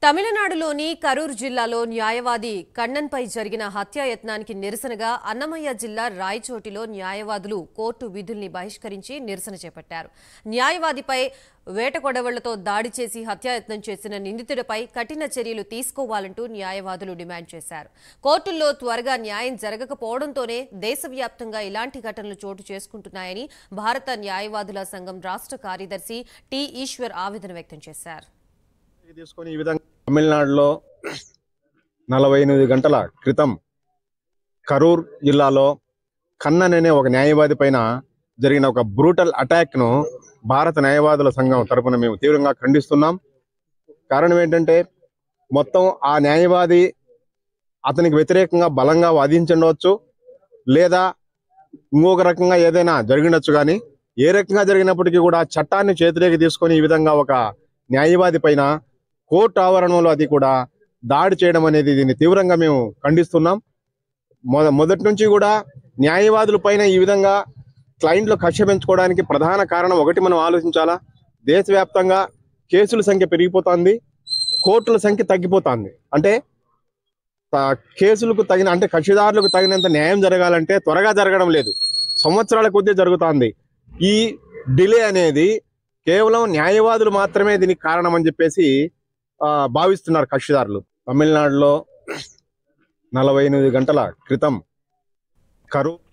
తమిళనాడులోని కరూర్ జిల్లాలో న్యాయవాది కన్నన్పై జరిగిన హత్యాయత్నానికి నిరసనగా అన్నమయ్య జిల్లా రాయచోటిలో న్యాయవాదులు కోర్టు విధుల్ని బహిష్కరించి నిరసన చేపట్టారు. న్యాయవాదిపై వేటకొడవళ్లతో దాడి చేసి హత్యాయత్నం చేసిన నిందితుడిపై కఠిన చర్యలు తీసుకోవాలంటూ న్యాయవాదులు డిమాండ్ చేశారు. కోర్టుల్లో త్వరగా న్యాయం జరగకపోవడంతోనే దేశవ్యాప్తంగా ఇలాంటి ఘటనలు చోటు చేసుకుంటున్నాయని భారత న్యాయవాదుల సంఘం రాష్ట్ర కార్యదర్శి టి ఈశ్వర్ ఆవేదన వ్యక్తం చేశారు. తీసుకొని ఈ విధంగా తమిళనాడులో 48 గంటల క్రితం కరూర్ జిల్లాలో కన్నన్ అనే ఒక న్యాయవాది పైన జరిగిన ఒక బ్రూటల్ అటాక్ ను భారత న్యాయవాదుల సంఘం తరపున మేము తీవ్రంగా ఖండిస్తున్నాం. కారణం ఏంటంటే మొత్తం ఆ న్యాయవాది అతనికి వ్యతిరేకంగా బలంగా వాదించవచ్చు, లేదా ఇంకొక రకంగా ఏదైనా జరిగినచ్చు. కానీ ఏ రకంగా జరిగినప్పటికీ కూడా చట్టాన్ని చేతిలోకి తీసుకొని ఈ విధంగా ఒక న్యాయవాది పైన కోర్టు ఆవరణలో అది కూడా దాడి చేయడం అనేది దీన్ని తీవ్రంగా మేము ఖండిస్తున్నాం. మొదటి నుంచి కూడా న్యాయవాదుల పైన ఈ విధంగా క్లయింట్లు కక్ష పెంచుకోవడానికి ప్రధాన కారణం ఒకటి మనం ఆలోచించాలా. దేశవ్యాప్తంగా కేసుల సంఖ్య పెరిగిపోతుంది, కోర్టుల సంఖ్య తగ్గిపోతుంది. అంటే కేసులకు తగిన అంటే కక్షిదారులకు తగినంత న్యాయం జరగాలంటే త్వరగా జరగడం లేదు, సంవత్సరాల కొద్దీ జరుగుతుంది. ఈ డిలే అనేది కేవలం న్యాయవాదులు మాత్రమే దీనికి కారణం అని చెప్పేసి భావిస్తున్నారు కక్షిదారులు. తమిళనాడులో 48 గంటల క్రితం కరూర్